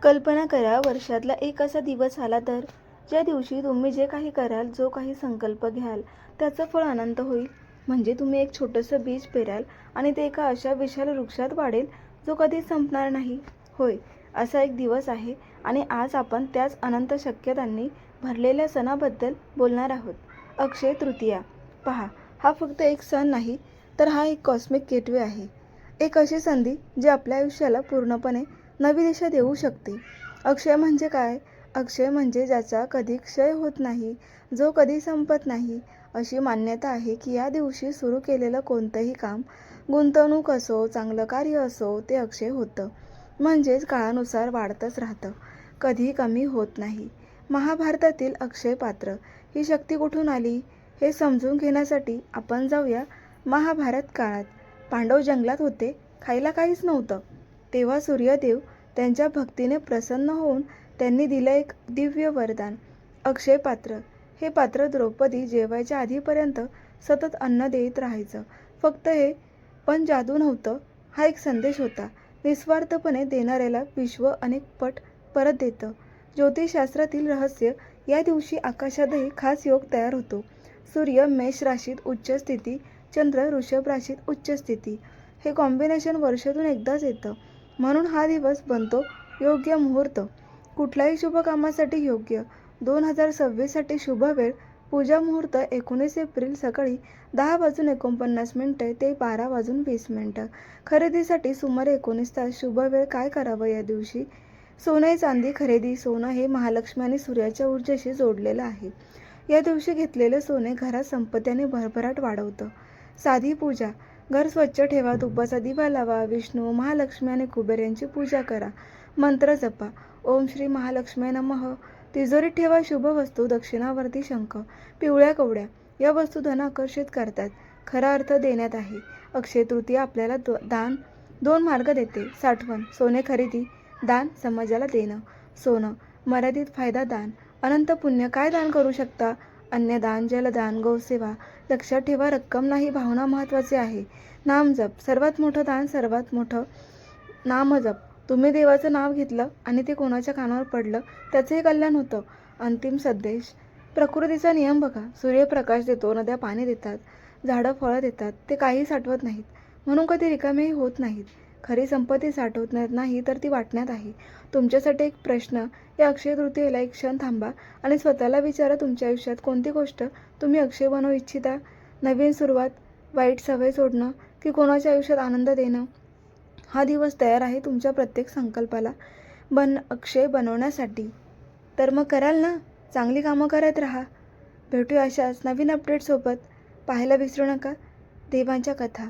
कल्पना करा, वर्षातला एक असा दिवस आला तर ज्या दिवशी तुम्ही जे काही कराल, जो काही संकल्प घ्याल, त्याचं फळ अनंत होईल. म्हणजे तुम्ही एक छोटंसं बीज पेराल आणि ते एका अशा विशाल वृक्षात वाढेल जो कधीच संपणार नाही. होय, असा एक दिवस आहे आणि आज आपण त्याच अनंत शक्यतांनी भरलेल्या सणाबद्दल बोलणार आहोत. अक्षय तृतीया. पहा, हा फक्त एक सण नाही, तर हा एक कॉस्मिक गेटवे आहे. एक अशी संधी जी आपल्या आयुष्याला पूर्णपणे नवी दिशा देऊ शकते. अक्षय म्हणजे काय? अक्षय म्हणजे ज्याचा कधी क्षय होत नाही, जो कधी संपत नाही. अशी मान्यता आहे की या दिवशी सुरू केलेलं कोणतंही काम, गुंतवणूक असो, चांगलं कार्य असो, ते अक्षय होतं. म्हणजेच काळानुसार वाढतच राहतं, कधी कमी होत नाही. महाभारतातील अक्षय पात्र ही शक्ती कुठून आली हे समजून घेण्यासाठी आपण जाऊया महाभारत काळात. पांडव जंगलात होते, खायला काहीच नव्हतं. तेव्हा सूर्यदेव त्यांच्या भक्तीने प्रसन्न होऊन त्यांनी दिलं एक दिव्य वरदान, अक्षय पात्र. हे पात्र द्रौपदी जेवायच्या आधीपर्यंत सतत अन्न देत राहायचं. फक्त हे पण जादू नव्हतं, हा एक संदेश होता. निस्वार्थपणे देणाऱ्याला विश्व अनेक पट परत देतं. ज्योतिषशास्त्रातील रहस्य, या दिवशी आकाशातही खास योग तयार होतो. सूर्य मेष राशीत उच्च स्थिती, चंद्र वृषभ राशीत उच्च स्थिती. हे कॉम्बिनेशन वर्षातून एकदाच येतं, म्हणून हा दिवस बनतो योग्य मुहूर्त. कुठल्याही शुभ कामासाठी योग्य. 2026साठी शुभ वेळ. पूजा मुहूर्त 19 एप्रिल सकाळी 10:49 ते 12:20. खरेदीसाठी सुमारे 19 तास. शुभ वेळ. काय करावं या दिवशी? सोने चांदी खरेदी. सोनं हे महालक्ष्मी आणि सूर्याच्या ऊर्जेशी जोडलेलं आहे. या दिवशी घेतलेले सोने घरात संपत्ती आणि भरभराट वाढवतं. साधी पूजा. घर स्वच्छ ठेवा, तुपाचा दिवा लावा, विष्णू, महालक्ष्मी आणि कुबेर यांची पूजा करा. मंत्र जपा. ओम श्री महालक्ष्मी नमः. तिजोरीत ठेवा शुभ वस्तू. दक्षिणावर्ती शंख, पिवळ्या कवड्या या वस्तू धन आकर्षित करतात. खरा अर्थ देण्यात आहे. अक्षय तृतीया आपल्याला दान 2 मार्ग देते. साठवण. सोने खरेदी. दान. समाजाला देणं. सोनं मर्यादित फायदा. दान. अनंत पुण्य. काय दान करू शकता? अन्नदान, जलदान, गौसेवा. लक्षात ठेवा, रक्कम नाही, भावना महत्त्वाचे आहे. नामजप. सर्वात मोठं दान, सर्वात मोठं नामजप. तुम्ही देवाचं नाव घेतलं आणि ते कोणाच्या कानावर पडलं, त्याचंही कल्याण होतं. अंतिम संदेश. प्रकृतीचा नियम बघा. सूर्य प्रकाश देतो, नद्या पाणी देतात, झाडं फळं देतात. ते काही साठवत नाहीत, म्हणून कधी रिकामेही होत नाहीत. खरी संपत्ती साठवण्यात नाही, तर ती वाटण्यात आहे. तुमच्यासाठी एक प्रश्न. या अक्षय तृतीयेला एक क्षण थांबा आणि स्वतःला विचारा, तुमच्या आयुष्यात कोणती गोष्ट तुम्ही अक्षय बनवू इच्छिता? नवीन सुरुवात, वाईट सवय सोडणं, की कोणाच्या आयुष्यात आनंद देणं? हा दिवस तयार आहे तुमच्या प्रत्येक संकल्पाला अक्षय बनवण्यासाठी. तर मग कराल ना? चांगली कामं करत राहा. भेटूया अशाच नवीन अपडेटसोबत. पाहायला विसरू नका देवांच्या कथा.